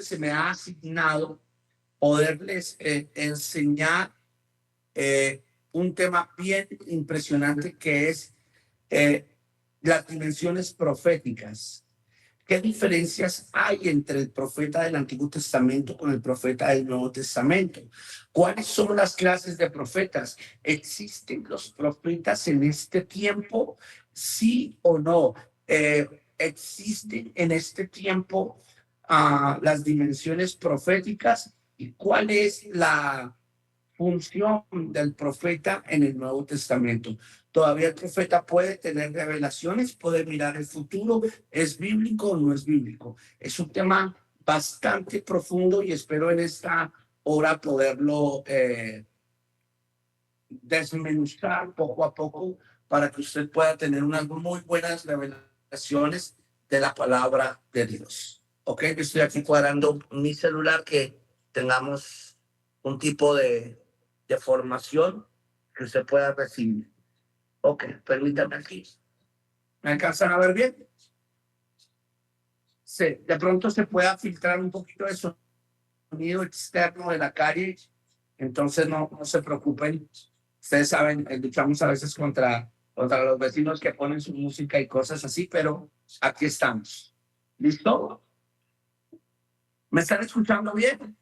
que se me ha asignado poderles enseñar un tema bien impresionante que es las dimensiones proféticas. ¿Qué diferencias hay entre el profeta del Antiguo Testamento con el profeta del Nuevo Testamento? ¿Cuáles son las clases de profetas? ¿Existen los profetas en este tiempo? ¿Sí o no? ¿Existen en este tiempo las dimensiones proféticas? ¿Y cuál es la función del profeta en el Nuevo Testamento? Todavía el profeta puede tener revelaciones, puede mirar el futuro. ¿Es bíblico o no es bíblico? Es un tema bastante profundo y espero en esta hora poderlo desmenuzar poco a poco para que usted pueda tener unas muy buenas revelaciones de la palabra de Dios. Ok, yo estoy aquí cuadrando mi celular que tengamos un tipo de formación que usted pueda recibir. Ok, permítame aquí. ¿Me alcanzan a ver bien? Sí, de pronto se pueda filtrar un poquito de sonido externo de la calle, entonces no se preocupen. Ustedes saben, luchamos a veces contra los vecinos que ponen su música y cosas así, pero aquí estamos. ¿Listo? ¿Me están escuchando bien?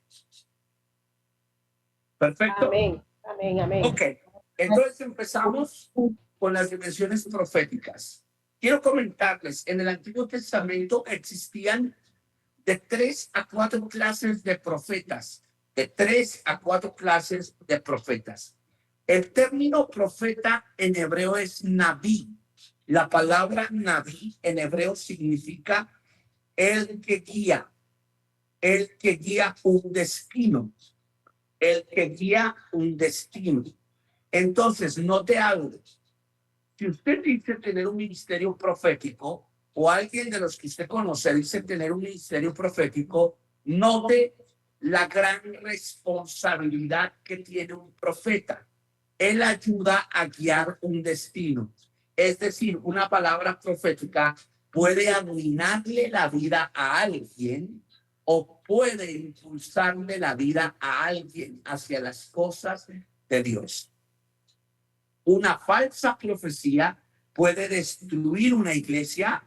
Perfecto. Amén, amén, amén. Ok, entonces empezamos con las dimensiones proféticas. Quiero comentarles, en el Antiguo Testamento existían de 3 a 4 clases de profetas, de 3 a 4 clases de profetas. El término profeta en hebreo es Naví. La palabra Naví en hebreo significa el que guía un destino, el que guía un destino. Entonces, note algo. Si usted dice tener un ministerio profético, o alguien de los que usted conoce dice tener un ministerio profético, note la gran responsabilidad que tiene un profeta. Él ayuda a guiar un destino. Es decir, una palabra profética puede arruinarle la vida a alguien o puede impulsarle la vida a alguien hacia las cosas de Dios. Una falsa profecía puede destruir una iglesia,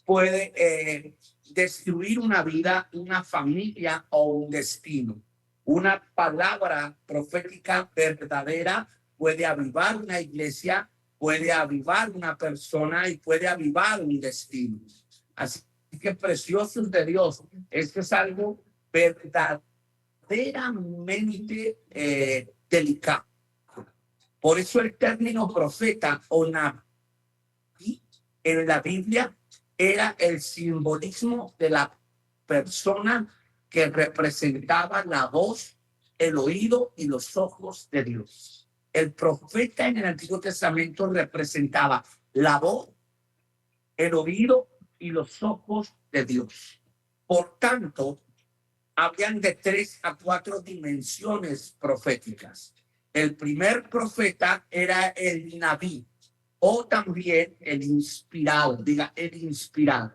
puede destruir una vida, una familia o un destino. Una palabra profética verdadera puede avivar una iglesia, puede avivar una persona y puede avivar un destino. Así que, preciosos de Dios, esto es algo verdaderamente delicado. Por eso el término profeta o naví en la Biblia era el simbolismo de la persona que representaba la voz, el oído y los ojos de Dios. El profeta en el Antiguo Testamento representaba la voz, el oído y los ojos de Dios. Por tanto, habían de 3 a 4 dimensiones proféticas. El primer profeta era el Naví, o también el inspirado, diga el inspirado.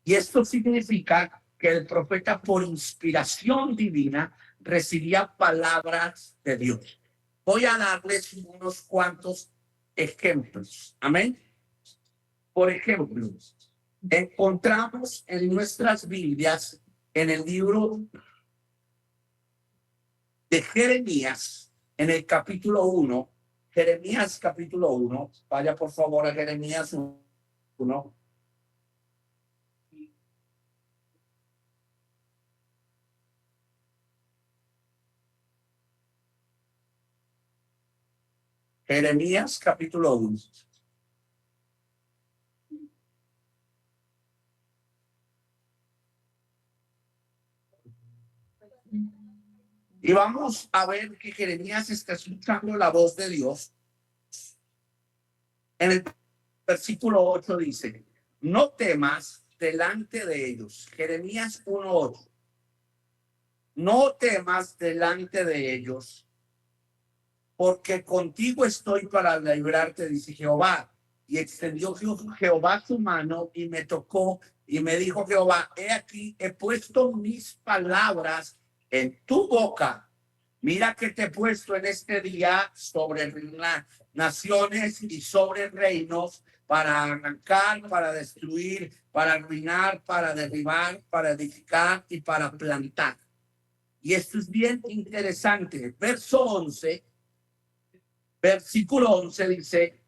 Y esto significa que el profeta por inspiración divina recibía palabras de Dios. Voy a darles unos cuantos ejemplos. Amén. Por ejemplo, encontramos en nuestras Biblias, en el libro de Jeremías, en el capítulo 1, Jeremías capítulo 1, vaya por favor a Jeremías 1. Jeremías capítulo 1. Y vamos a ver que Jeremías está escuchando la voz de Dios. En el versículo 8 dice, no temas delante de ellos. Jeremías 1:8. No temas delante de ellos, porque contigo estoy para librarte, dice Jehová. Y extendió Jehová su mano y me tocó Y me dijo Jehová, he aquí, he puesto mis palabras en tu boca. Mira que te he puesto en este día sobre las naciones y sobre reinos para arrancar, para destruir, para arruinar, para derribar, para edificar y para plantar. Y esto es bien interesante. Verso 11, versículo 11 dice,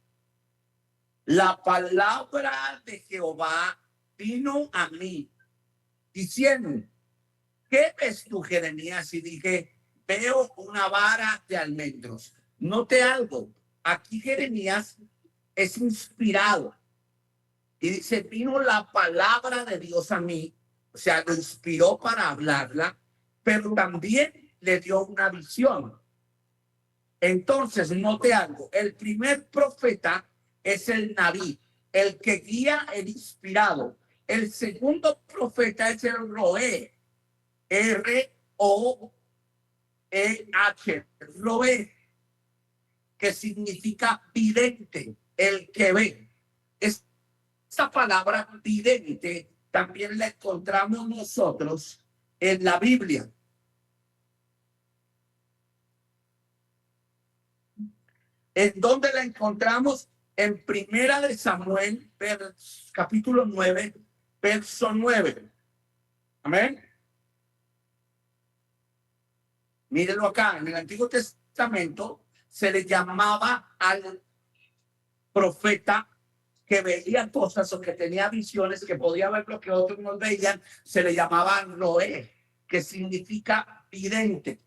la palabra de Jehová vino a mí diciendo, ¿qué ves tú, Jeremías? Y dije, veo una vara de almendros. Note algo, aquí Jeremías es inspirado y dice, vino la palabra de Dios a mí, o sea, lo inspiró para hablarla, pero también le dio una visión. Entonces, note algo, el primer profeta es el Naví, el que guía el inspirado. El segundo profeta es el Roé, R-O-E-H, Roé, que significa vidente, el que ve. Esta palabra vidente también la encontramos nosotros en la Biblia. ¿En dónde la encontramos? En Primera de Samuel, capítulo 9, verso 9. Amén. Mírenlo acá, en el Antiguo Testamento se le llamaba al profeta que veía cosas o que tenía visiones, que podía ver lo que otros no veían, se le llamaba Roé, que significa vidente.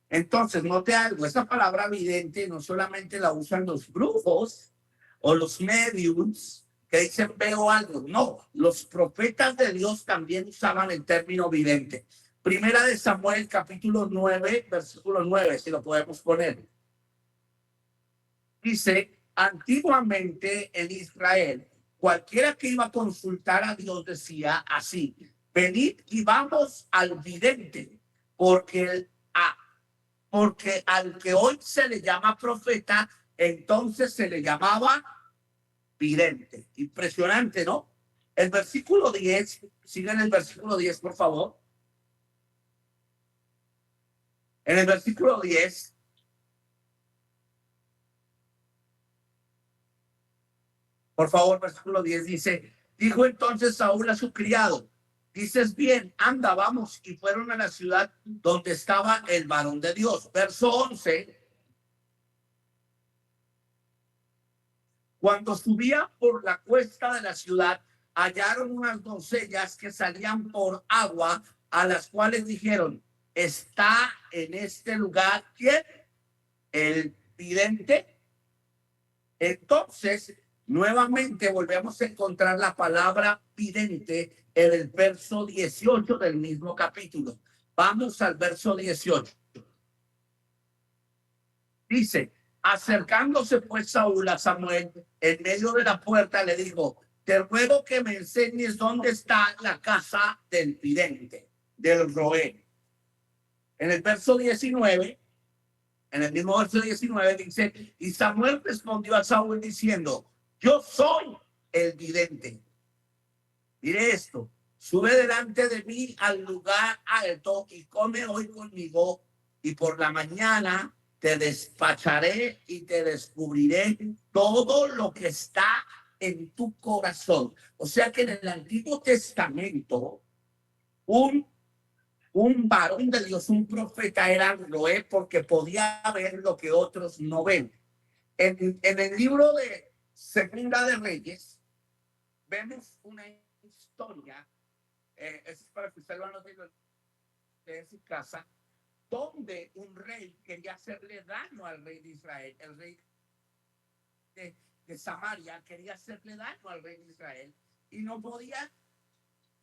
Entonces, note algo, esa palabra vidente no solamente la usan los brujos o los mediums que dicen veo algo, no, los profetas de Dios también usaban el término vidente. Primera de Samuel, capítulo 9, versículo 9, si lo podemos poner. Dice, antiguamente en Israel, cualquiera que iba a consultar a Dios decía así, venid y vamos al vidente, porque al que hoy se le llama profeta, entonces se le llamaba vidente. Impresionante, ¿no? El versículo 10, sigan el versículo 10, por favor. En el versículo 10, por favor, versículo 10 dice, dijo entonces Saúl a su criado, dices bien, anda, vamos. Y fueron a la ciudad donde estaba el varón de Dios. Verso 11. Cuando subía por la cuesta de la ciudad, hallaron unas doncellas que salían por agua, a las cuales dijeron, ¿está en este lugar quién? El vidente. Entonces, nuevamente volvemos a encontrar la palabra vidente en el verso 18 del mismo capítulo. Vamos al verso 18. Dice, acercándose pues Saúl a Samuel en medio de la puerta, le dijo, te ruego que me enseñes dónde está la casa del vidente, del roé. En el verso 19, en el mismo verso 19 dice, y Samuel respondió a Saúl diciendo, yo soy el vidente. Mire esto, sube delante de mí al lugar alto y come hoy conmigo, y por la mañana te despacharé y te descubriré todo lo que está en tu corazón. O sea que en el Antiguo Testamento, un varón de Dios, un profeta era Noé porque podía ver lo que otros no ven. En el libro de Segunda de Reyes, vemos una historia, es para que usted lo anote de su casa, donde un rey quería hacerle daño al rey de Israel, el rey de Samaria quería hacerle daño al rey de Israel y no podía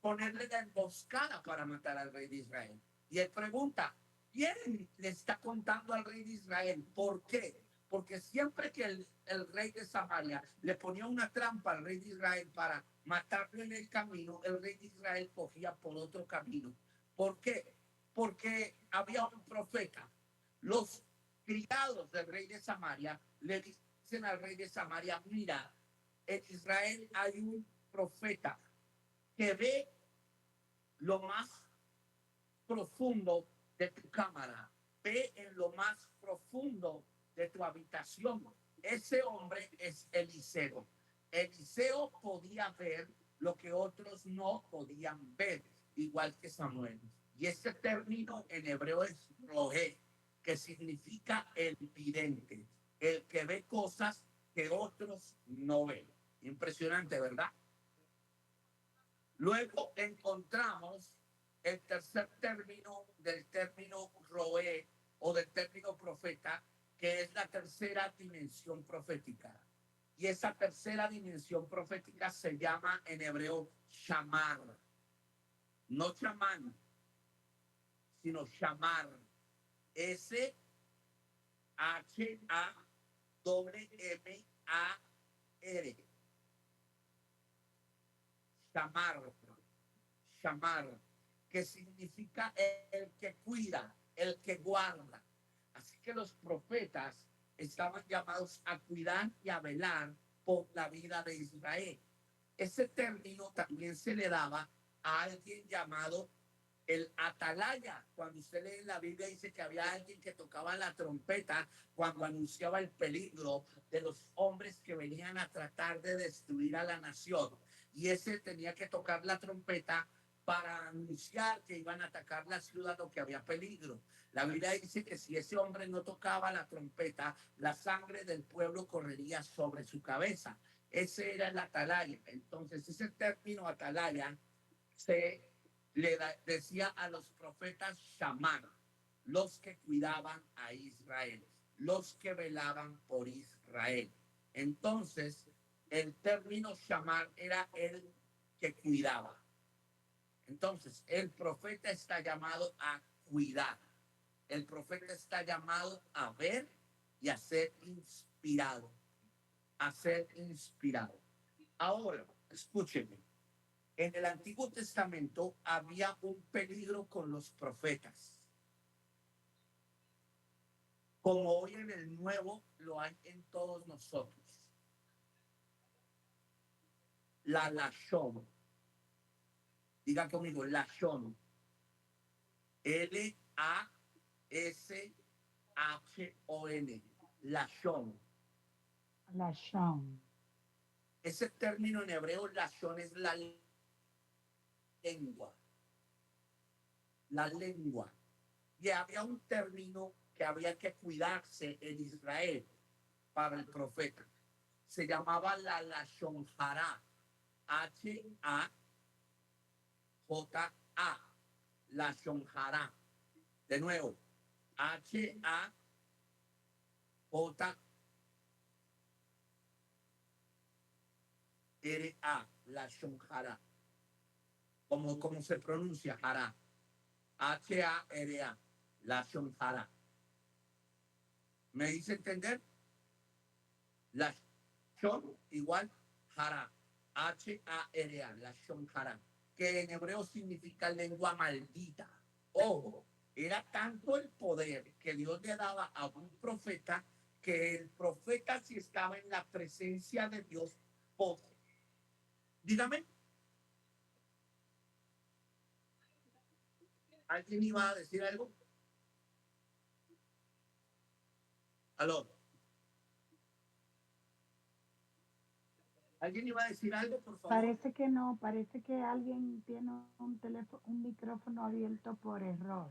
ponerle la emboscada para matar al rey de Israel. Y él pregunta, ¿quién le está contando al rey de Israel? ¿Por qué? Porque siempre que el rey de Samaria le ponía una trampa al rey de Israel para matarle en el camino, el rey de Israel cogía por otro camino. ¿Por qué? Porque había un profeta. Los criados del rey de Samaria le dicen al rey de Samaria, mira, en Israel hay un profeta que ve lo más profundo de tu cámara, ve en lo más profundo de tu habitación. Ese hombre es Eliseo. Eliseo podía ver lo que otros no podían ver, igual que Samuel. Y ese término en hebreo es roé, que significa el vidente, el que ve cosas que otros no ven. Impresionante, ¿verdad? Luego encontramos el tercer término del término roé o del término profeta, que es la tercera dimensión profética. Y esa tercera dimensión profética se llama en hebreo shamar, no chamán, sino shamar. S-H-A-M-M-A-R. Shamar, shamar, que significa el que cuida, el que guarda. Así que los profetas estaban llamados a cuidar y a velar por la vida de Israel. Ese término también se le daba a alguien llamado el atalaya. Cuando usted lee en la Biblia dice que había alguien que tocaba la trompeta cuando anunciaba el peligro de los hombres que venían a tratar de destruir a la nación. Y ese tenía que tocar la trompeta para anunciar que iban a atacar la ciudad o que había peligro. La Biblia dice que si ese hombre no tocaba la trompeta, la sangre del pueblo correría sobre su cabeza. Ese era el atalaya. Entonces, ese término atalaya se decía a los profetas shamar, los que cuidaban a Israel, los que velaban por Israel. Entonces, el término shamar era el que cuidaba. Entonces, el profeta está llamado a cuidar. El profeta está llamado a ver y a ser inspirado. A ser inspirado. Ahora, escúchenme. En el Antiguo Testamento había un peligro con los profetas, como hoy en el Nuevo lo hay en todos nosotros. La lashon. Diga conmigo, lashon. L-A-S-H-O-N. Lashon. Lashon. Ese término en hebreo, lashon, es la lengua. La lengua. Y había un término que había que cuidarse en Israel para el profeta. Se llamaba la lashon hara. H-A-J-A. Lashon hara. De nuevo, H-A-J-R-A. Lashon hara. ¿Cómo se pronuncia? Hara. H-A-R-A. Lashon hara. ¿Me dice entender? Lashon igual hara. H-A-R-A. Lashon hara. Que en hebreo significa lengua maldita. Ojo, era tanto el poder que Dios le daba a un profeta que el profeta, si estaba en la presencia de Dios, dígame, ¿alguien iba a decir algo? ¿Aló? ¿Alguien iba a decir algo, por favor? Parece que no, parece que alguien tiene un teléfono, un micrófono abierto por error.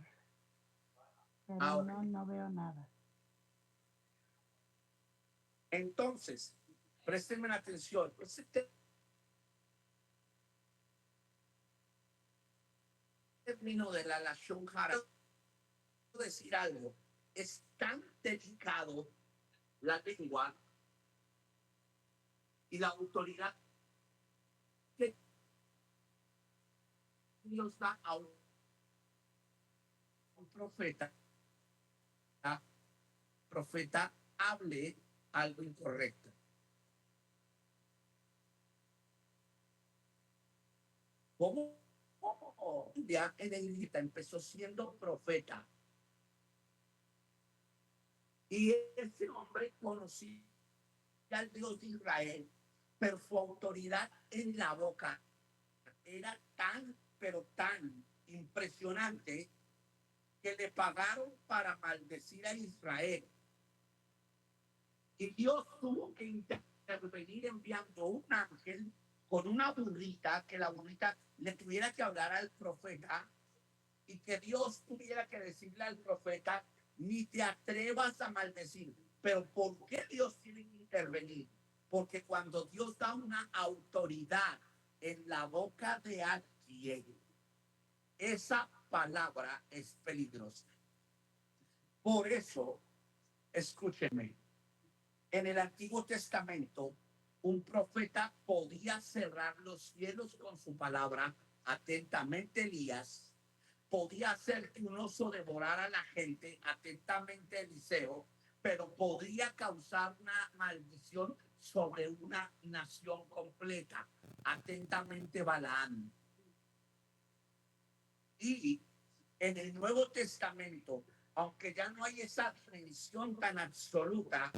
Pero Ahora, no veo nada. entonces, préstenme la atención. Ese término de la lashon hara, decir algo, es tan delicado la lengua y la autoridad que Dios da a un profeta, hable algo incorrecto. ¿Cómo? Ya en Egipto empezó siendo profeta. Y ese hombre conocía al Dios de Israel, pero su autoridad en la boca era tan, pero tan impresionante que le pagaron para maldecir a Israel. Y Dios tuvo que intervenir enviando un ángel con una burrita, que la burrita le tuviera que hablar al profeta y que Dios tuviera que decirle al profeta, ni te atrevas a maldecir. Pero ¿por qué Dios tiene que intervenir? Porque cuando Dios da una autoridad en la boca de alguien, esa palabra es peligrosa. Por eso, escúcheme, en el Antiguo Testamento, un profeta podía cerrar los cielos con su palabra. Atentamente, Elías. Podía hacer que un oso devorara a la gente. Atentamente, Eliseo. Pero podría causar una maldición sobre una nación completa. Atentamente, Balaam. Y en el Nuevo Testamento, aunque ya no hay esa dimensión tan absoluta,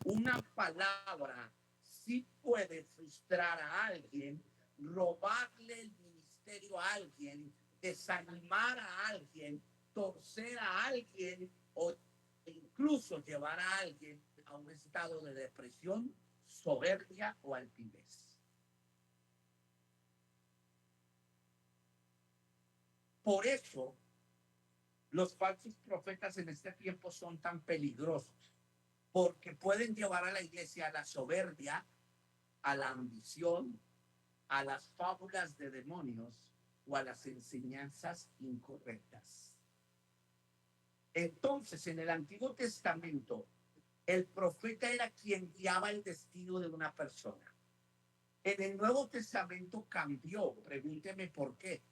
una palabra sí puede frustrar a alguien, robarle el ministerio a alguien, desanimar a alguien, torcer a alguien o incluso llevar a alguien a un estado de depresión, soberbia o altivez. Por eso, los falsos profetas en este tiempo son tan peligrosos, porque pueden llevar a la iglesia a la soberbia, a la ambición, a las fábulas de demonios o a las enseñanzas incorrectas. Entonces, en el Antiguo Testamento, el profeta era quien guiaba el destino de una persona. En el Nuevo Testamento cambió. Pregúnteme por qué.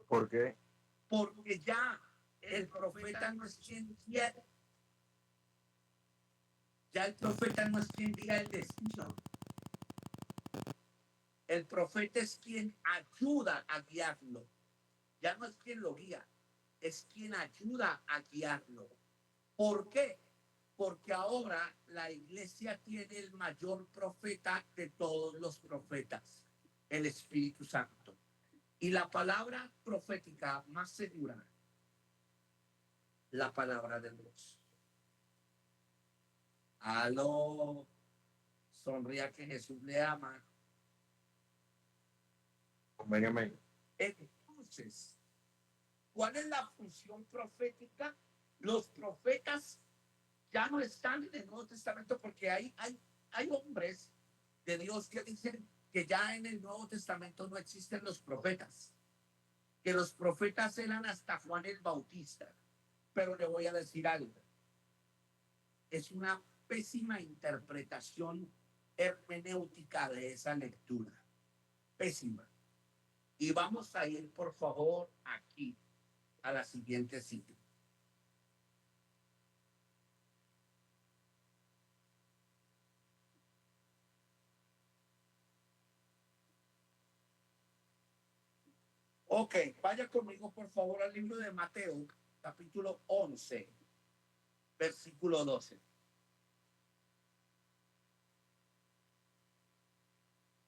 ¿Por qué? Porque ya el profeta no es quien quiere. Ya el profeta no es quien diga el destino. El profeta es quien ayuda a guiarlo. Ya no es quien lo guía, es quien ayuda a guiarlo. ¿Por qué? Porque ahora la iglesia tiene el mayor profeta de todos los profetas, el Espíritu Santo. Y la palabra profética más segura, la palabra de Dios. Aló, sonría que Jesús le ama. Amén. Entonces, ¿cuál es la función profética? Los profetas ya no están en el Nuevo Testamento porque hay hombres de Dios que dicen que ya en el Nuevo Testamento no existen los profetas, que los profetas eran hasta Juan el Bautista. Pero le voy a decir algo, es una pésima interpretación hermenéutica de esa lectura, pésima. Y vamos a ir, por favor, aquí a la siguiente cita. Ok, vaya conmigo por favor al libro de Mateo, capítulo 11, versículo 12.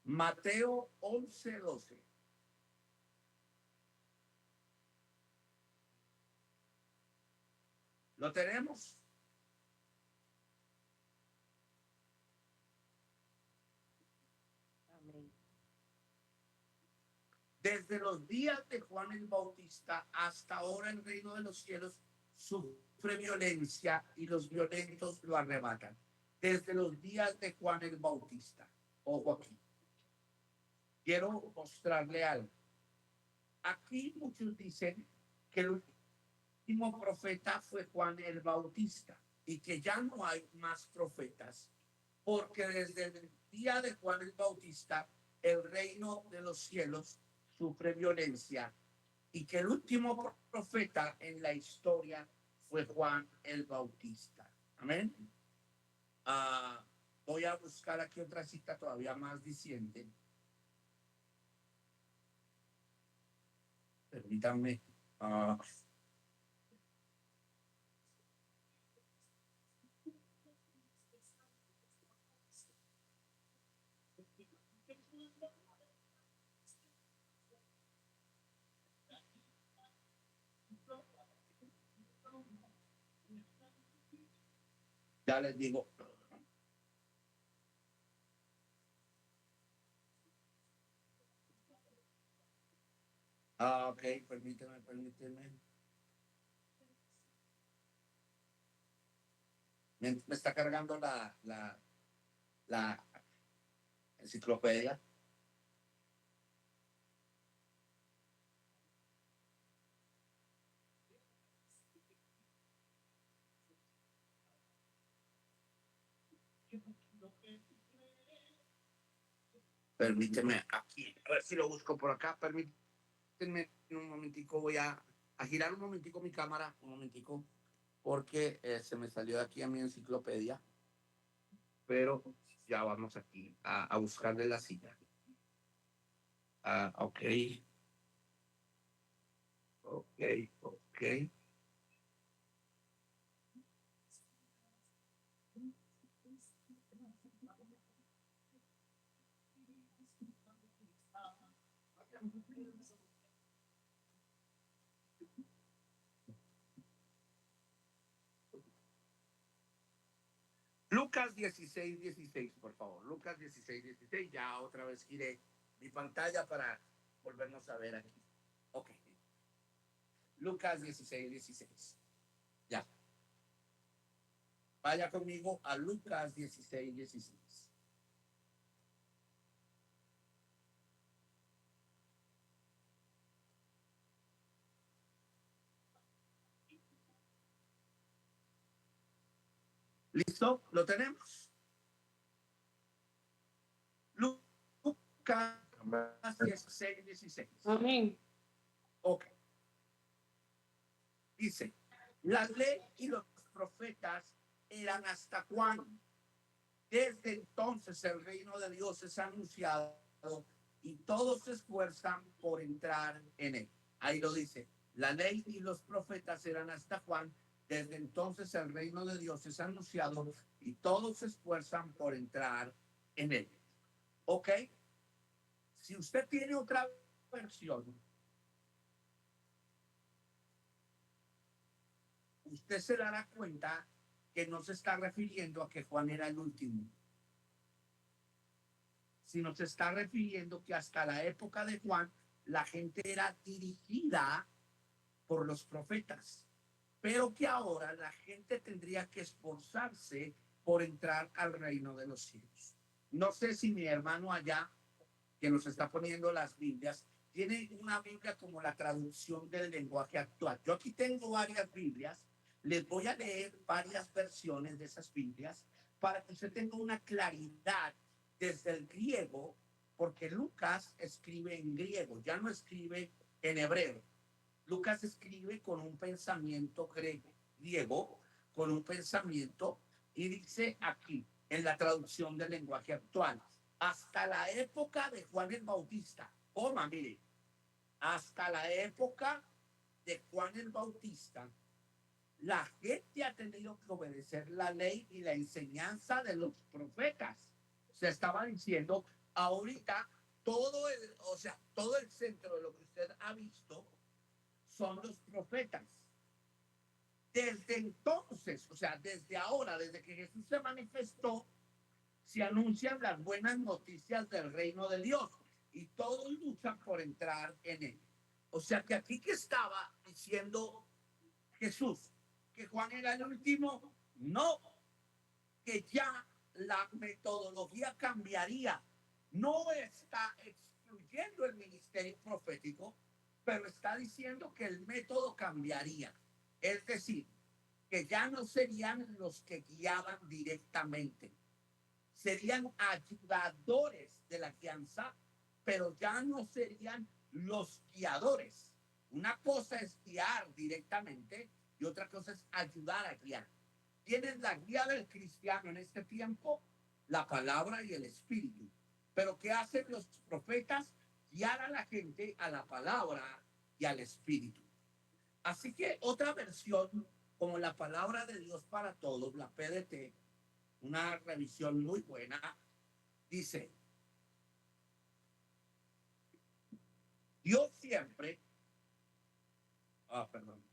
Mateo 11, 12. ¿Lo tenemos? Amén. Desde los días de Juan el Bautista hasta ahora el reino de los cielos sufre violencia y los violentos lo arrebatan. Desde los días de Juan el Bautista. Ojo aquí. Quiero mostrarle algo. Aquí muchos dicen que el último profeta fue Juan el Bautista y que ya no hay más profetas, porque desde el día de Juan el Bautista el reino de los cielos sufre violencia y que el último profeta en la historia fue Juan el Bautista. Amén. Voy a buscar aquí otra cita todavía más diciente. Permítanme. Ya les digo. Ok, permíteme. Me está cargando la enciclopedia. Permíteme aquí, a ver si lo busco por acá. Permíteme un momentico, voy a girar un momentico mi cámara, un momentico, porque se me salió de aquí a mi enciclopedia, pero ya vamos aquí a buscarle la cita. Ok, ok. Lucas 16:16, por favor. Lucas 16:16. Ya otra vez giré mi pantalla para volvernos a ver aquí. Ok. Lucas 16:16. Ya. Vaya conmigo a Lucas 16:16. ¿Listo? ¿Lo tenemos? Lucas 16:16. Amén. Ok. Dice, la ley y los profetas eran hasta Juan. Desde entonces el reino de Dios es anunciado y todos se esfuerzan por entrar en él. Ahí lo dice. La ley y los profetas eran hasta Juan. Desde entonces el reino de Dios es anunciado y todos se esfuerzan por entrar en él. ¿Ok? Si usted tiene otra versión, usted se dará cuenta que no se está refiriendo a que Juan era el último, sino se está refiriendo que hasta la época de Juan la gente era dirigida por los profetas, pero que ahora la gente tendría que esforzarse por entrar al reino de los cielos. No sé si mi hermano allá, que nos está poniendo las Biblias, tiene una Biblia como la traducción del lenguaje actual. Yo aquí tengo varias Biblias, les voy a leer varias versiones de esas Biblias para que usted tenga una claridad desde el griego, porque Lucas escribe en griego, ya no escribe en hebreo. Lucas escribe con un pensamiento griego, con un pensamiento, y dice aquí, en la traducción del lenguaje actual, hasta la época de Juan el Bautista, mire, hasta la época de Juan el Bautista, la gente ha tenido que obedecer la ley y la enseñanza de los profetas. Se estaba diciendo, ahorita todo el centro de lo que usted ha visto son los profetas. Desde entonces, o sea, desde ahora, desde que Jesús se manifestó, se anuncian las buenas noticias del reino de Dios y todos luchan por entrar en él. O sea que aquí que estaba diciendo Jesús, que Juan era el último, no, que ya la metodología cambiaría. No está excluyendo el ministerio profético, pero está diciendo que el método cambiaría. Es decir, que ya no serían los que guiaban directamente, serían ayudadores de la guianza, pero ya no serían los guiadores. Una cosa es guiar directamente y otra cosa es ayudar a guiar. Tienes la guía del cristiano en este tiempo, la palabra y el espíritu. Pero ¿qué hacen los profetas? Guiar a la gente a la palabra y al espíritu. Así que otra versión, como la palabra de Dios para todos, la PDT, una revisión muy buena, dice, Dios siempre, perdón,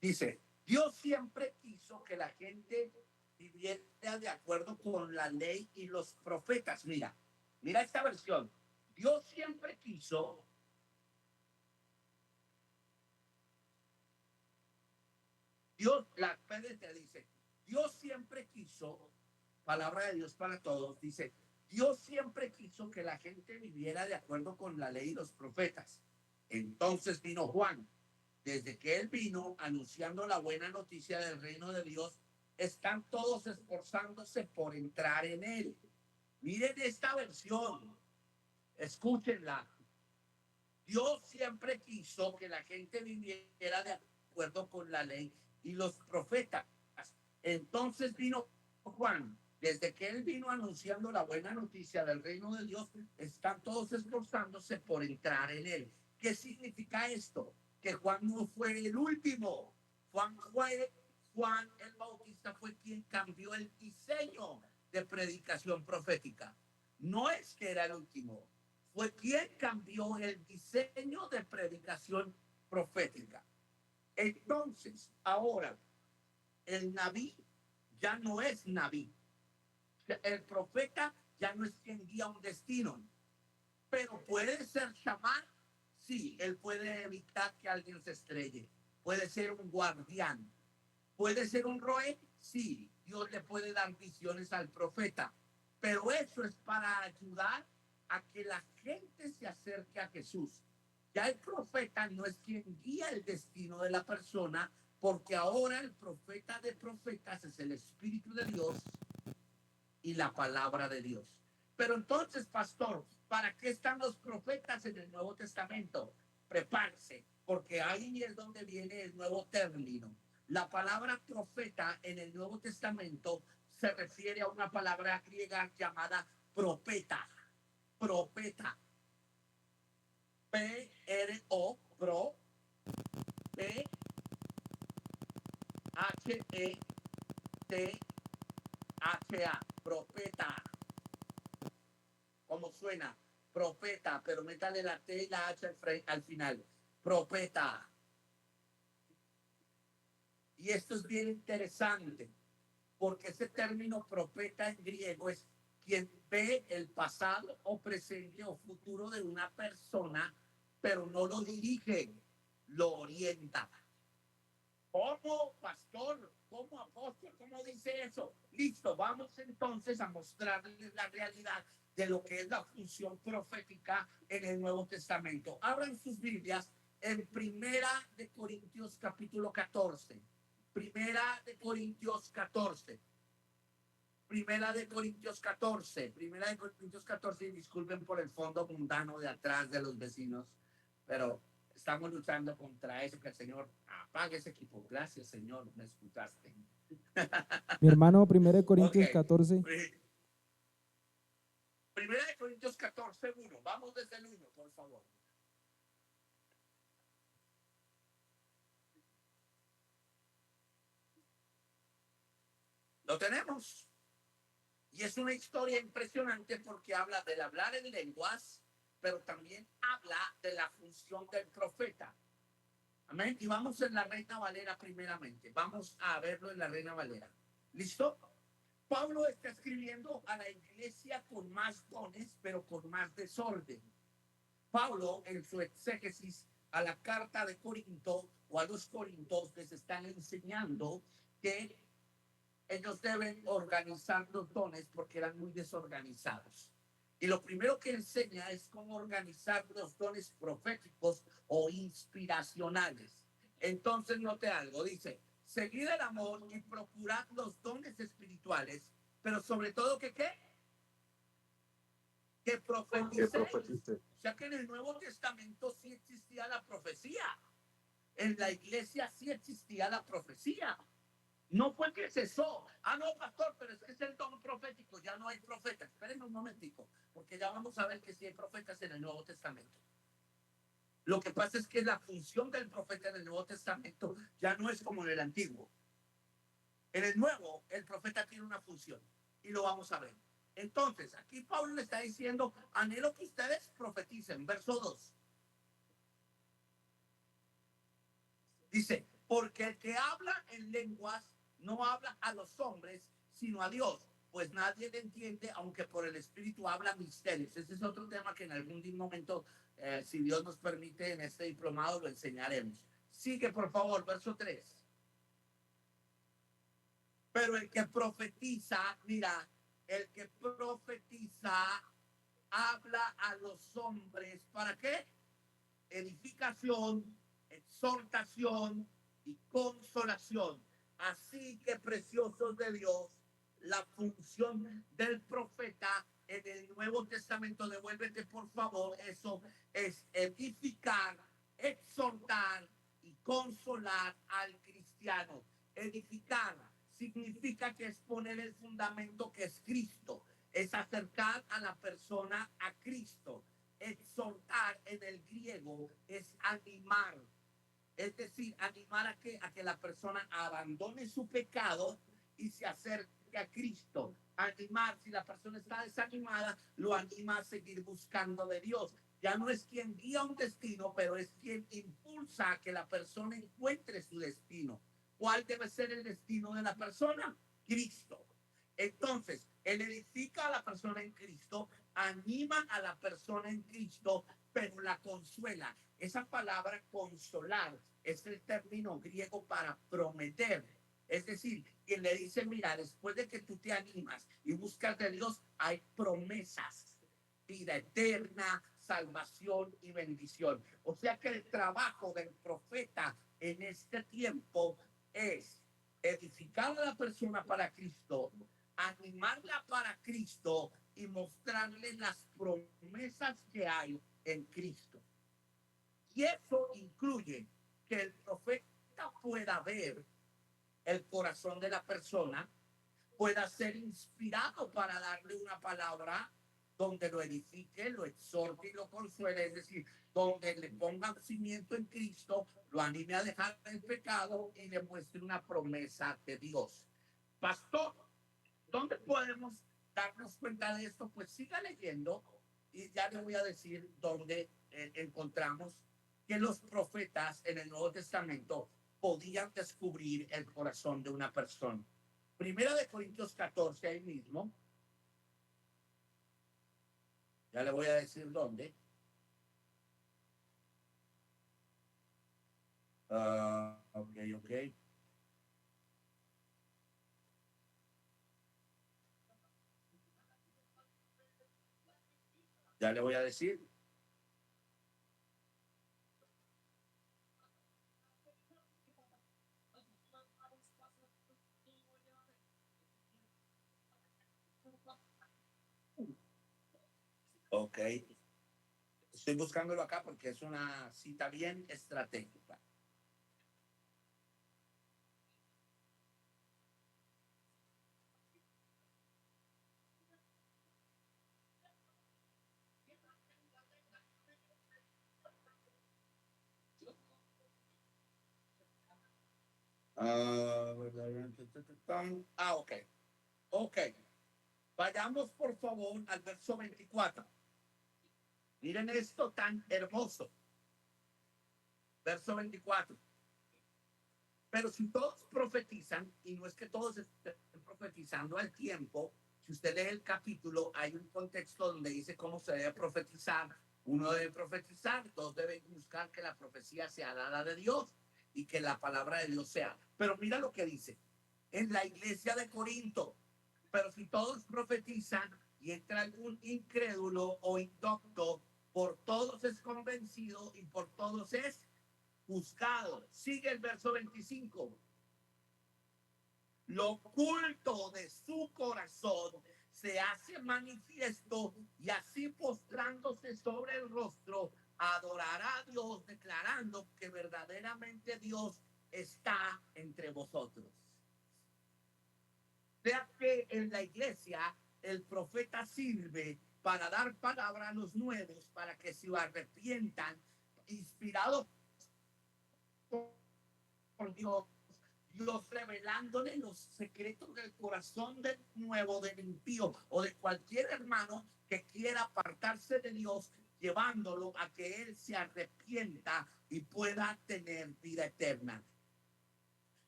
Dice, Dios siempre quiso que la gente viviera de acuerdo con la ley y los profetas. Mira esta versión. Dios siempre quiso, la PDT dice, Dios siempre quiso, palabra de Dios para todos, dice, Dios siempre quiso que la gente viviera de acuerdo con la ley y los profetas. Entonces vino Juan. Desde que él vino anunciando la buena noticia del reino de Dios, están todos esforzándose por entrar en él. Miren esta versión, escúchenla. Dios siempre quiso que la gente viviera de acuerdo con la ley y los profetas. Entonces vino Juan. Desde que él vino anunciando la buena noticia del reino de Dios, están todos esforzándose por entrar en él. ¿Qué significa esto? Que Juan no fue el último. Juan el Bautista fue quien cambió el diseño de predicación profética. No es que era el último, fue quien cambió el diseño de predicación profética. Entonces, ahora, el Naví ya no es Naví. El profeta ya no es quien guía un destino, pero puede ser chamán. Sí, él puede evitar que alguien se estrelle. Puede ser un guardián. Puede ser un roe. Sí, Dios le puede dar visiones al profeta. Pero eso es para ayudar a que la gente se acerque a Jesús. Ya el profeta no es quien guía el destino de la persona, porque ahora el profeta de profetas es el Espíritu de Dios y la palabra de Dios. Pero entonces, pastor, ¿para qué están los profetas en el Nuevo Testamento? Prepárese, porque ahí es donde viene el nuevo término. La palabra profeta en el Nuevo Testamento se refiere a una palabra griega llamada profeta. Profeta. P-R-O, pro, P-H-E-T-H-A, profeta. ¿Cómo suena? Profeta, pero métale la T y la H al final. Profeta. Y esto es bien interesante, porque ese término profeta en griego es quien ve el pasado o presente o futuro de una persona, pero no lo dirige, lo orienta. ¿Cómo, pastor? ¿Cómo, apóstol? ¿Cómo dice eso? Listo, vamos entonces a mostrarles la realidad de lo que es la función profética en el Nuevo Testamento. Abran sus Biblias en Primera de Corintios capítulo 14. Primera de Corintios 14. Primera de Corintios 14. Primera de Corintios 14. Y disculpen por el fondo mundano de atrás de los vecinos, pero estamos luchando contra eso, que el Señor apague ese equipo. Gracias, Señor, me escuchaste. Mi hermano, 1 Corintios Ok. 14. Primera de Corintios 14, 1. Vamos desde el 1, por favor. Lo tenemos. Y es una historia impresionante porque habla del hablar en lenguas, pero también habla de la función del profeta. Amén. Y vamos en la Reina Valera primeramente. Vamos a verlo en la Reina Valera. ¿Listo? Pablo está escribiendo a la iglesia con más dones, pero con más desorden. Pablo, en su exégesis a la carta de Corinto o a los Corintos, les están enseñando que ellos deben organizar los dones porque eran muy desorganizados. Y lo primero que enseña es cómo organizar los dones proféticos o inspiracionales. Entonces, note algo, dice, seguid el amor y procurad los dones espirituales, pero sobre todo que ¿qué? Que profeticéis. O sea que en el Nuevo Testamento sí existía la profecía. En la iglesia sí existía la profecía. No fue que cesó. Ah, no, pastor, pero es que es el don profético. Ya no hay profetas. Espérenme un momentico, porque ya vamos a ver que sí hay profetas en el Nuevo Testamento. Lo que pasa es que la función del profeta en el Nuevo Testamento ya no es como en el Antiguo. En el Nuevo, el profeta tiene una función y lo vamos a ver. Entonces, aquí Pablo le está diciendo, anhelo que ustedes profeticen. Verso 2. Dice, Porque el que habla en lenguas no habla a los hombres, sino a Dios, pues nadie le entiende, aunque por el Espíritu habla misterios. Ese es otro tema que en algún momento, si Dios nos permite, en este diplomado lo enseñaremos. Sigue, por favor, verso 3. Pero el que profetiza, mira, el que profetiza habla a los hombres, ¿para qué? Edificación, exhortación y consolación. Así que, preciosos de Dios, la función del profeta en el Nuevo Testamento, devuélvete por favor, eso es edificar, exhortar y consolar al cristiano. Edificar significa que es poner el fundamento que es Cristo, es acercar a la persona a Cristo. Exhortar en el griego es animar, es decir, animar a que la persona abandone su pecado y se acerque a Cristo. Animar, si la persona está desanimada, lo anima a seguir buscando de Dios. Ya no es quien guía un destino, pero es quien impulsa a que la persona encuentre su destino. ¿Cuál debe ser el destino de la persona? Cristo. Entonces, él edifica a la persona en Cristo, anima a la persona en Cristo, pero la consuela. Esa palabra consolar es el término griego para prometer. Es decir, quien le dice, mira, después de que tú te animas y buscas de Dios, hay promesas, vida eterna, salvación y bendición. O sea que el trabajo del profeta en este tiempo es edificar a la persona para Cristo, animarla para Cristo y mostrarle las promesas que hay en Cristo. Y eso incluye que el profeta pueda ver el corazón de la persona, pueda ser inspirado para darle una palabra donde lo edifique, lo exhorte y lo consuele, es decir, donde le ponga un cimiento en Cristo, lo anime a dejar el pecado y le muestre una promesa de Dios. Pastor, ¿dónde podemos darnos cuenta de esto? Pues siga leyendo y ya le voy a decir dónde encontramos que los profetas en el Nuevo Testamento podían descubrir el corazón de una persona. Primera de Corintios 14, ahí mismo. Ya le voy a decir dónde. Ok. Ya le voy a decir. Ok. Estoy buscándolo acá porque es una cita bien estratégica. Ok. Ok. Vayamos por favor al verso 24. Miren esto tan hermoso. Verso 24. Pero si todos profetizan, y no es que todos estén profetizando al tiempo, si usted lee el capítulo, hay un contexto donde dice cómo se debe profetizar. Uno debe profetizar, dos deben buscar que la profecía sea dada de Dios y que la palabra de Dios sea. Pero mira lo que dice en la iglesia de Corinto. Pero si todos profetizan y entra algún incrédulo o indocto, por todos es convencido y por todos es juzgado. Sigue el verso 25. Lo oculto de su corazón se hace manifiesto y así postrándose sobre el rostro, adorará a Dios declarando que verdaderamente Dios está entre vosotros. O sea que en la iglesia el profeta sirve para dar palabra a los nuevos para que se arrepientan, inspirados por Dios, Dios revelándole los secretos del corazón del nuevo, del impío o de cualquier hermano que quiera apartarse de Dios, llevándolo a que él se arrepienta y pueda tener vida eterna.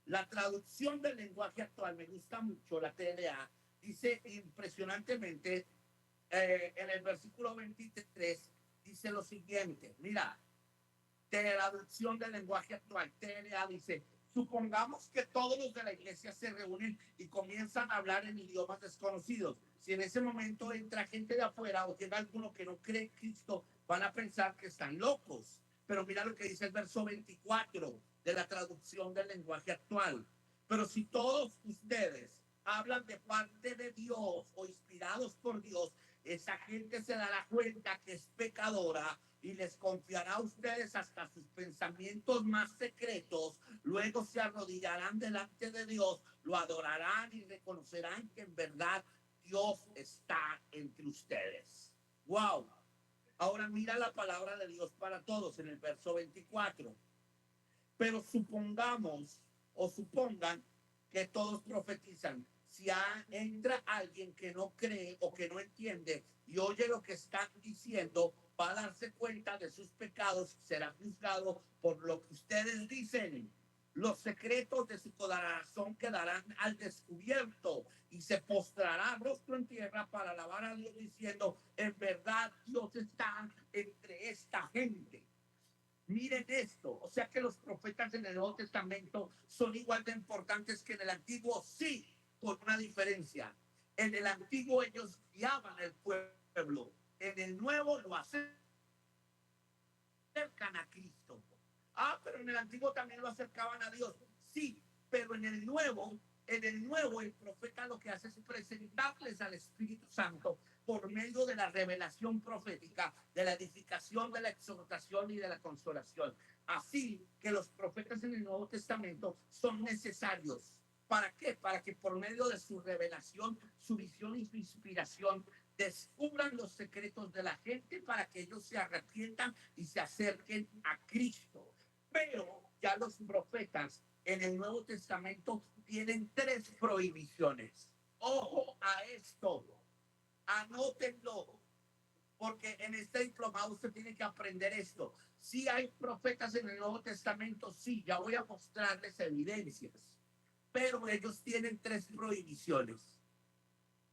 La traducción del lenguaje actual me gusta mucho, la TLA, dice impresionantemente en el versículo 23, dice lo siguiente, mira, traducción del lenguaje actual, TLA dice, supongamos que todos los de la iglesia se reúnen y comienzan a hablar en idiomas desconocidos. Si en ese momento entra gente de afuera o llega alguno que no cree en Cristo, van a pensar que están locos. Pero mira lo que dice el verso 24 de la traducción del lenguaje actual. Pero si todos ustedes hablan de parte de Dios o inspirados por Dios, esa gente se dará cuenta que es pecadora y les confiará a ustedes hasta sus pensamientos más secretos. Luego se arrodillarán delante de Dios, lo adorarán y reconocerán que en verdad Dios está entre ustedes. ¡Wow! Ahora mira la palabra de Dios para todos en el verso 24. Pero supongamos o supongan que todos profetizan. Si entra alguien que no cree o que no entiende y oye lo que están diciendo, va a darse cuenta de sus pecados y será juzgado por lo que ustedes dicen. Los secretos de su corazón quedarán al descubierto y se postrará rostro en tierra para alabar a Dios diciendo, en verdad Dios está entre esta gente. Miren esto, o sea que los profetas en el Nuevo Testamento son igual de importantes que en el Antiguo, sí, con una diferencia. En el Antiguo ellos guiaban el pueblo, en el Nuevo lo acercan a Cristo. Ah, pero en el Antiguo también lo acercaban a Dios, sí, pero en el Nuevo el profeta lo que hace es presentarles al Espíritu Santo por medio de la revelación profética, de la edificación, de la exhortación y de la consolación. Así que los profetas en el Nuevo Testamento son necesarios. ¿Para qué? Para que por medio de su revelación, su visión y su inspiración descubran los secretos de la gente para que ellos se arrepientan y se acerquen a Cristo. Pero ya los profetas en el Nuevo Testamento tienen 3 prohibiciones. Ojo a esto, anótenlo, porque en este diplomado usted tiene que aprender esto. Sí hay profetas en el Nuevo Testamento, sí, ya voy a mostrarles evidencias, pero ellos tienen 3 prohibiciones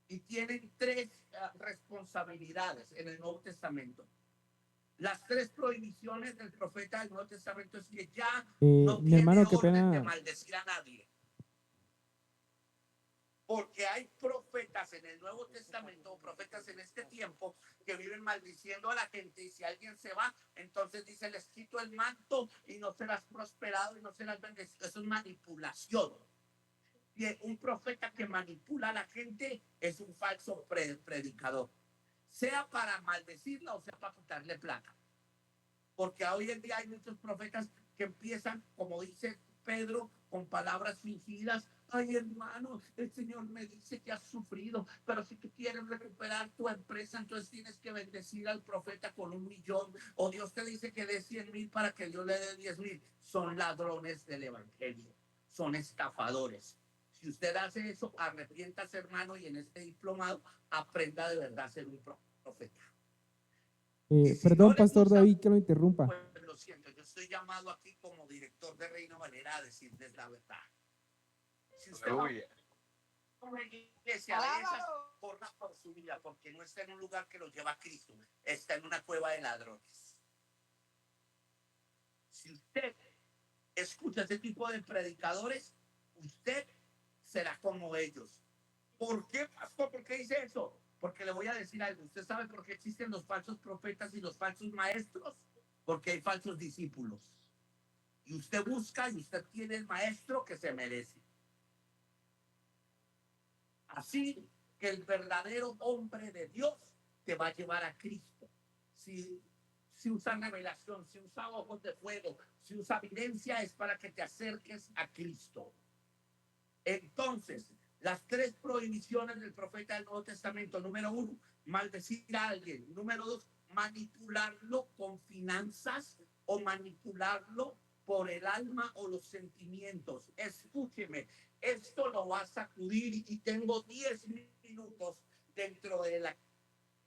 y tienen 3 responsabilidades en el Nuevo Testamento. Las 3 prohibiciones del profeta del Nuevo Testamento es que ya no Mi tiene hermano, qué orden de pena. maldecir a nadie. Porque hay profetas en el Nuevo Testamento, o profetas en este tiempo, que viven maldiciendo a la gente, y si alguien se va, entonces dice, les quito el manto y no serás prosperado y no serás bendecido. Eso es manipulación. Y un profeta que manipula a la gente es un falso predicador, sea para maldecirla o sea para quitarle plata. Porque hoy en día hay muchos profetas que empiezan, como dice Pedro, con palabras fingidas. Ay, hermano, el Señor me dice que has sufrido, pero si tú quieres recuperar tu empresa, entonces tienes que bendecir al profeta con 1,000,000. O Dios te dice que dé 100,000 para que Dios le dé 10,000. Son ladrones del evangelio, son estafadores. Si usted hace eso, arrepiéntase, hermano, y en este diplomado aprenda de verdad a ser un profeta. Si Perdón, no le Pastor gusta, David, que lo interrumpa. pues lo siento, yo estoy llamado aquí como director de Reino Valera a decirles la verdad. Si usted va a una iglesia de esas, corra por su vida, porque no está en un lugar que lo lleva a Cristo, está en una cueva de ladrones. Si usted escucha ese tipo de predicadores, usted será como ellos. ¿Por qué, pastor? ¿Por qué dice eso? Porque le voy a decir algo. ¿Usted sabe por qué existen los falsos profetas y los falsos maestros? Porque hay falsos discípulos. Y usted busca y usted tiene el maestro que se merece. Así que el verdadero hombre de Dios te va a llevar a Cristo. Si usa revelación, si usa ojos de fuego, si usa evidencia, es para que te acerques a Cristo. Entonces, las 3 prohibiciones del profeta del Nuevo Testamento. Número 1, maldecir a alguien. Número 2, manipularlo con finanzas o manipularlo por el alma o los sentimientos. Escúcheme, esto lo va a sacudir y tengo 10 minutos dentro de la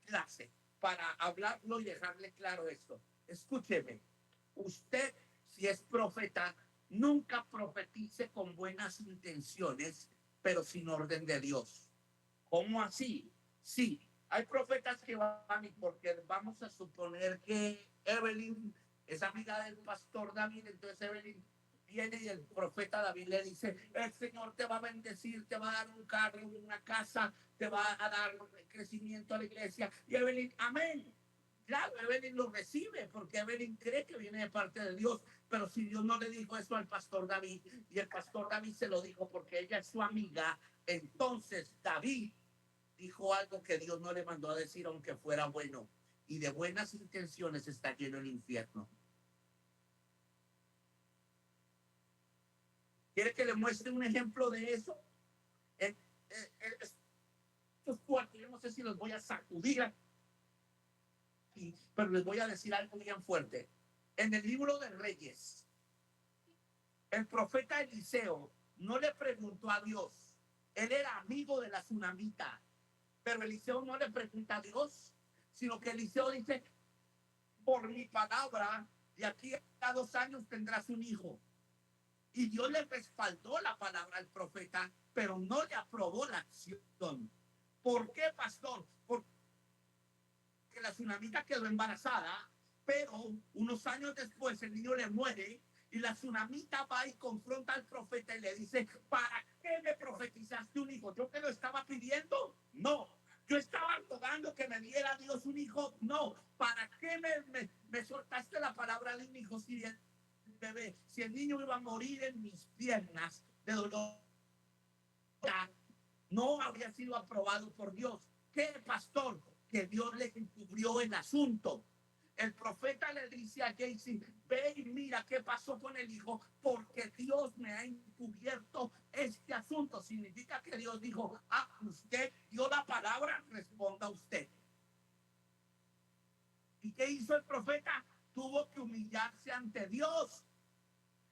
clase para hablarlo y dejarle claro esto. Escúcheme, usted, si es profeta, nunca profetice con buenas intenciones, pero sin orden de Dios. ¿Cómo así? Sí, hay profetas que van y porque vamos a suponer que Evelyn es amiga del pastor David, entonces Evelyn viene y el profeta David le dice, el Señor te va a bendecir, te va a dar un carro, una casa, te va a dar crecimiento a la iglesia. Y Evelyn, amén. Claro, Evelyn lo recibe porque Evelyn cree que viene de parte de Dios, pero si Dios no le dijo eso al pastor David y el pastor David se lo dijo porque ella es su amiga, entonces David dijo algo que Dios no le mandó a decir aunque fuera bueno, y de buenas intenciones está lleno el infierno. ¿Quiere que le muestre un ejemplo de eso? Estos cuatro, yo no sé si los voy a sacudir aquí, pero les voy a decir algo bien fuerte. En el libro de Reyes, el profeta Eliseo no le preguntó a Dios. Él era amigo de la tsunamita, pero Eliseo no le pregunta a Dios, sino que Eliseo dice, por mi palabra, de aquí a 2 años tendrás un hijo. Y Dios le respaldó la palabra al profeta, pero no le aprobó la acción. ¿Por qué, pastor? Porque la tsunamita quedó embarazada, pero unos años después el niño le muere y la tsunamita va y confronta al profeta y le dice, ¿para qué me profetizaste un hijo? ¿Yo te lo estaba pidiendo? No. ¿Yo estaba rogando que me diera Dios un hijo? No. ¿Para qué me soltaste la palabra de un hijo si el bebé, si el niño iba a morir en mis piernas de dolor? No había sido aprobado por Dios. ¿Qué, pastor? Que Dios le encubrió el asunto. El profeta le dice a Jaycee, ve y mira qué pasó con el hijo, porque Dios me ha encubierto este asunto. Significa que Dios dijo, usted dio la palabra, responda usted. ¿Y qué hizo el profeta? Tuvo que humillarse ante Dios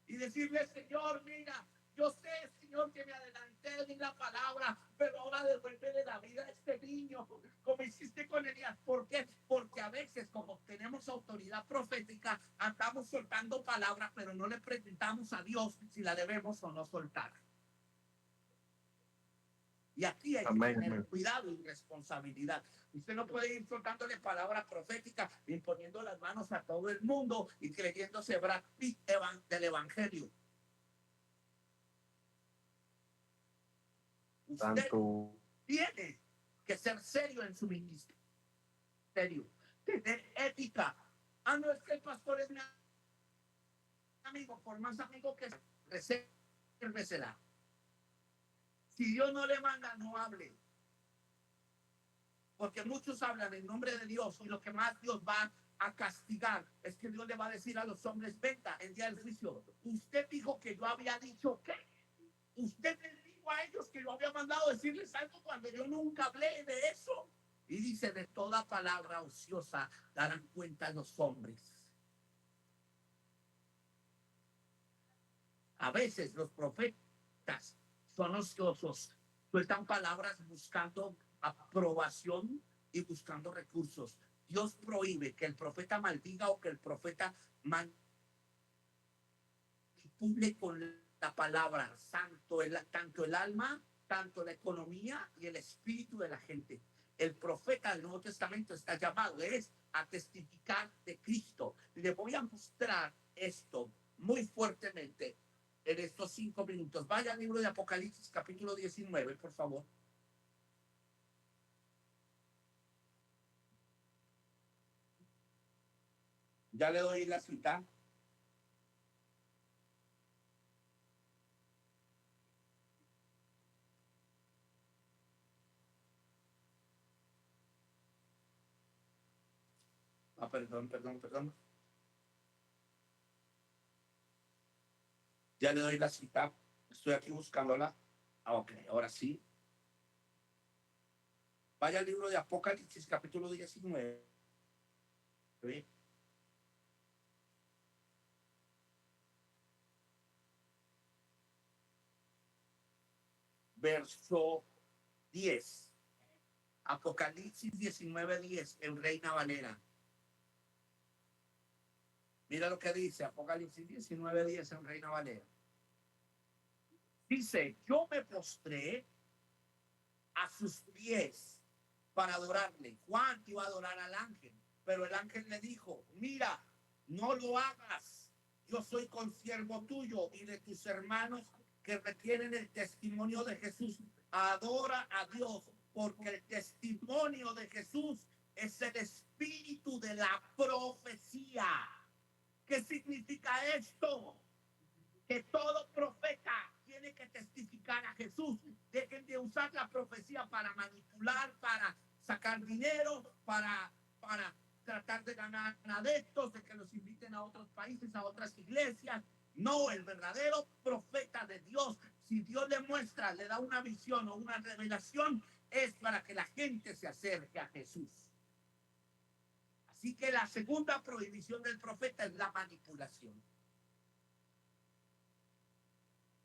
y decirle, Señor, mira, yo sé, Señor, que me adelanté de la palabra, pero ahora devuélvele la vida a este niño, como hiciste con Elías. ¿Por qué? Porque a veces, como tenemos autoridad profética, andamos soltando palabras, pero no le preguntamos a Dios si la debemos o no soltar. Y aquí hay que tener cuidado y responsabilidad. Usted no puede ir soltándole palabras proféticas, imponiendo las manos a todo el mundo y creyéndose Brad Pitt del evangelio. Usted tiene que ser serio en su ministerio, tener ética. No es que el pastor es mi amigo, por más amigo que sea, resérvesela. Si Dios no le manda, no hable. Porque muchos hablan en nombre de Dios y lo que más Dios va a castigar es que Dios le va a decir a los hombres, venga, el día del juicio, usted dijo que yo había dicho qué. Usted les dijo a ellos que yo había mandado decirles algo cuando yo nunca hablé de eso. Y dice, de toda palabra ociosa darán cuenta los hombres. A veces los profetas son ociosos, sueltan palabras buscando aprobación y buscando recursos. Dios prohíbe que el profeta maldiga o que el profeta manipule con la palabra tanto el alma, tanto la economía y el espíritu de la gente. El profeta del Nuevo Testamento está llamado a testificar de Cristo. Le voy a mostrar esto muy fuertemente en estos 5 minutos. Vaya al libro de Apocalipsis, capítulo 19, por favor. Ya le doy la cita. Perdón. Ya le doy la cita. Estoy aquí buscándola. Ok, ahora sí. Vaya al libro de Apocalipsis, capítulo 19. Verso 10. Apocalipsis 19:10 en Reina Valera. Mira lo que dice Apocalipsis 19:10 en Reina Valera. Dice, yo me postré a sus pies para adorarle. Juan iba a adorar al ángel, pero el ángel le dijo, mira, no lo hagas. Yo soy consiervo tuyo y de tus hermanos que retienen el testimonio de Jesús. Adora a Dios, porque el testimonio de Jesús es el espíritu de la profecía. ¿Qué significa esto? Que todo profeta tiene que testificar a Jesús. Dejen de usar la profecía para manipular, para sacar dinero, para tratar de ganar adeptos, de que los inviten a otros países, a otras iglesias. No, el verdadero profeta de Dios, si Dios le muestra, le da una visión o una revelación, es para que la gente se acerque a Jesús. Así que la segunda prohibición del profeta es la manipulación.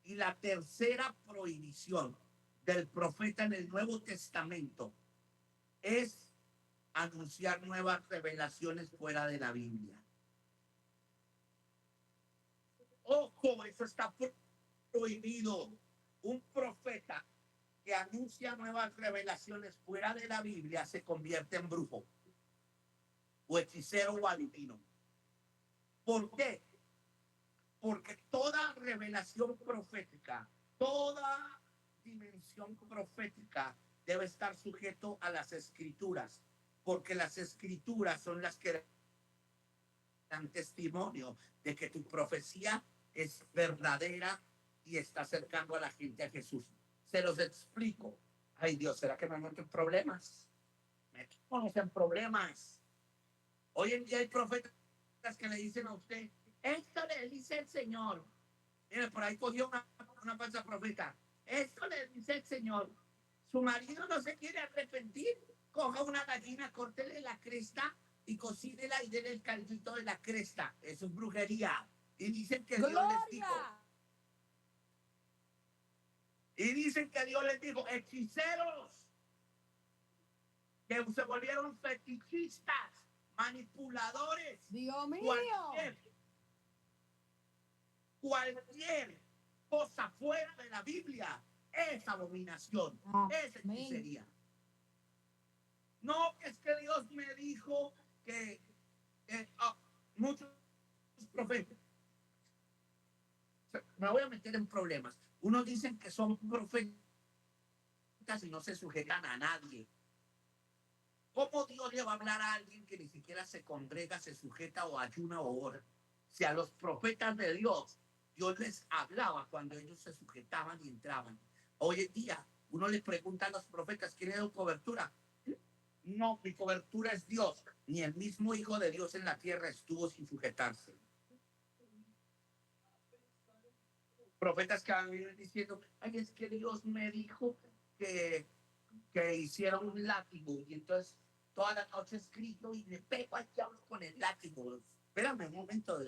Y la tercera prohibición del profeta en el Nuevo Testamento es anunciar nuevas revelaciones fuera de la Biblia. Ojo, eso está prohibido. Un profeta que anuncia nuevas revelaciones fuera de la Biblia se convierte en brujo o hechicero o adivino. ¿Por qué? Porque toda revelación profética, toda dimensión profética debe estar sujeto a las escrituras, porque las escrituras son las que dan testimonio de que tu profecía es verdadera y está acercando a la gente a Jesús. Se los explico. Ay Dios, ¿será que me meto en problemas? Me meto en problemas. Hoy en día hay profetas que le dicen a usted, esto le dice el Señor. Mire, por ahí cogió una falsa profeta. Esto le dice el Señor. Su marido no se quiere arrepentir. Coja una gallina, córtele la cresta y cocínela y déle el caldito de la cresta. Eso es brujería. Y dicen que Dios les dijo. Y dicen que Dios les dijo, hechiceros, que se volvieron fetichistas, manipuladores. Dios mío. Cualquier cosa fuera de la Biblia es abominación, es hechicería. No, es que Dios me dijo que muchos profetas, me voy a meter en problemas. Unos dicen que son profetas y no se sujetan a nadie. ¿Cómo Dios le va a hablar a alguien que ni siquiera se congrega, se sujeta o ayuna o ora? Si a los profetas de Dios les hablaba cuando ellos se sujetaban y entraban. Hoy en día, uno les pregunta a los profetas, ¿quién es cobertura? No, mi cobertura es Dios. Ni el mismo Hijo de Dios en la tierra estuvo sin sujetarse. Profetas que van a venir diciendo, ay, es que Dios me dijo que hiciera un látigo y entonces toda la noche escrito y le pego al diablo con el látigo. Espérame un momento.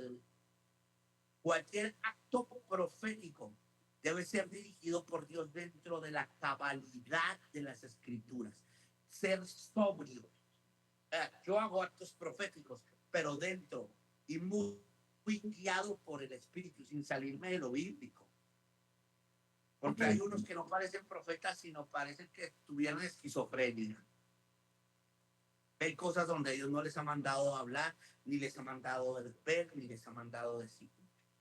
Cualquier acto profético debe ser dirigido por Dios dentro de la cabalidad de las escrituras. Ser sobrio. Yo hago actos proféticos, pero dentro y muy guiado por el Espíritu, sin salirme de lo bíblico. Porque hay unos que no parecen profetas, sino parecen que tuvieran esquizofrenia. Hay cosas donde Dios no les ha mandado hablar, ni les ha mandado ver, ni les ha mandado decir.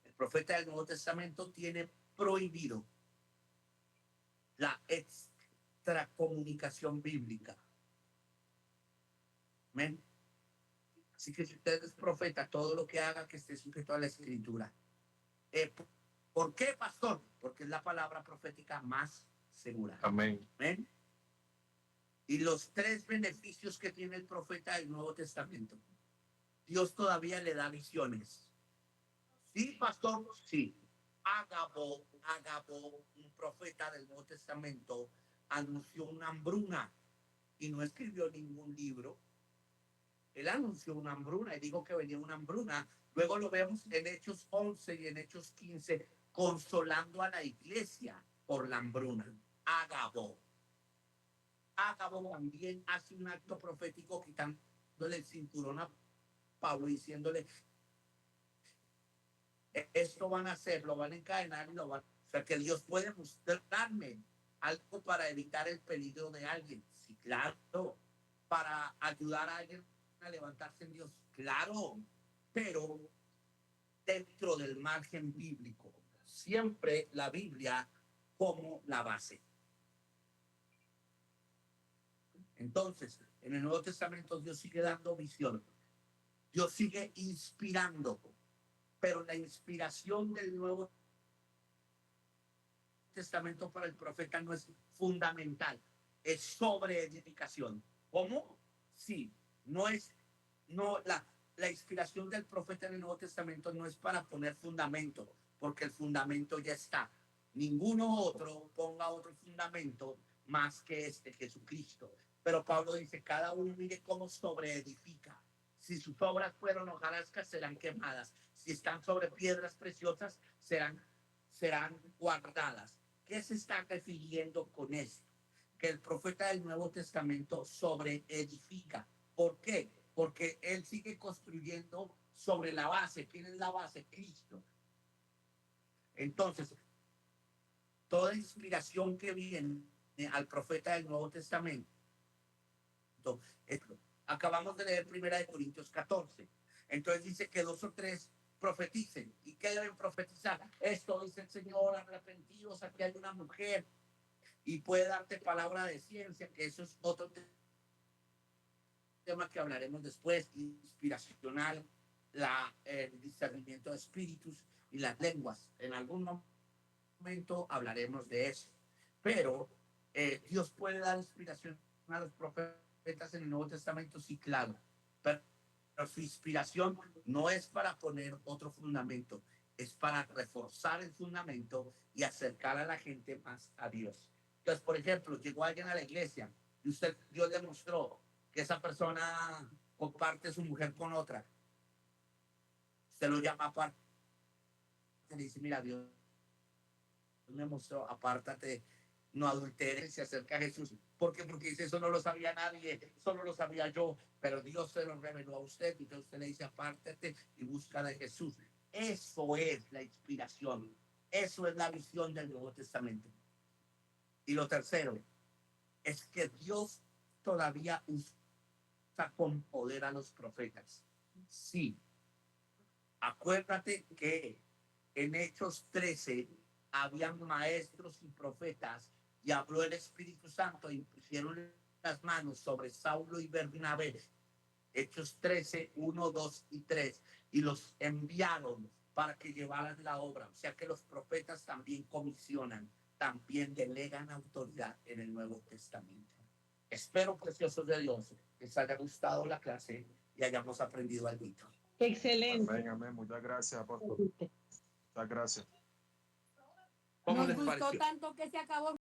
El profeta del Nuevo Testamento tiene prohibido la extracomunicación bíblica. Amén. Así que si usted es profeta, todo lo que haga que esté sujeto a la escritura. ¿Por qué, pastor? Porque es la palabra profética más segura. Amén. Amén. Y los tres beneficios que tiene el profeta del Nuevo Testamento. Dios todavía le da visiones. Sí, pastor, sí. Agabo, un profeta del Nuevo Testamento, anunció una hambruna y no escribió ningún libro. Él anunció una hambruna y dijo que venía una hambruna. Luego lo vemos en Hechos 11 y en Hechos 15, consolando a la iglesia por la hambruna. Agabo también hace un acto profético quitándole el cinturón a Pablo, diciéndole esto van a hacer, lo van a encadenar y lo van. O sea, que Dios puede mostrarme algo para evitar el peligro de alguien. Sí, claro. Para ayudar a alguien a levantarse en Dios. Claro. Pero dentro del margen bíblico. Siempre la Biblia como la base. Entonces, en el Nuevo Testamento Dios sigue dando visión. Dios sigue inspirando. Pero la inspiración del Nuevo Testamento para el profeta no es fundamental. Es sobre edificación. ¿Cómo? Sí, no es, no, la inspiración del profeta en el Nuevo Testamento no es para poner fundamento, porque el fundamento ya está. Ninguno otro ponga otro fundamento más que este, Jesucristo. Pero Pablo dice, cada uno mire cómo sobreedifica. Si sus obras fueron hojarascas, serán quemadas. Si están sobre piedras preciosas, serán guardadas. ¿Qué se está refiriendo con esto? Que el profeta del Nuevo Testamento sobreedifica. ¿Por qué? Porque él sigue construyendo sobre la base. ¿Quién es la base? Cristo. Entonces, toda inspiración que viene al profeta del Nuevo Testamento, acabamos de leer 1 Corintios 14. Entonces dice que 2 o 3 profeticen. ¿Y qué deben profetizar? Esto dice el Señor, arrepentidos, aquí hay una mujer. Y puede darte palabra de ciencia, que eso es otro tema que hablaremos después, inspiracional, el discernimiento de espíritus y las lenguas. En algún momento hablaremos de eso. Pero Dios puede dar inspiración a los profetas en el Nuevo Testamento, sí, claro. Pero su inspiración no es para poner otro fundamento, es para reforzar el fundamento y acercar a la gente más a Dios. Entonces, por ejemplo, llegó alguien a la iglesia y Dios le mostró que esa persona comparte su mujer con otra. Usted lo llama aparte. Le dice, mira, Dios me mostró, apártate, no adulteres, se acerca a Jesús. ¿Por qué? Porque dice, eso no lo sabía nadie, solo lo sabía yo, pero Dios se lo reveló a usted. Y entonces usted le dice, apártate y busca de Jesús. Eso es la inspiración. Eso es la visión del Nuevo Testamento. Y lo tercero es que Dios todavía usa con poder a los profetas. Sí. Acuérdate que en Hechos 13 habían maestros y profetas y habló el Espíritu Santo y pusieron las manos sobre Saulo y Bernabé. Hechos 13, 1, 2 y 3. Y los enviaron para que llevaran la obra. O sea que los profetas también comisionan, también delegan autoridad en el Nuevo Testamento. Espero, preciosos de Dios, que les haya gustado la clase y hayamos aprendido algo. Excelente. Amén, amén. Muchas gracias, apóstol. Muchas gracias. ¿Cómo Nos les gustó pareció? tanto que se acabó.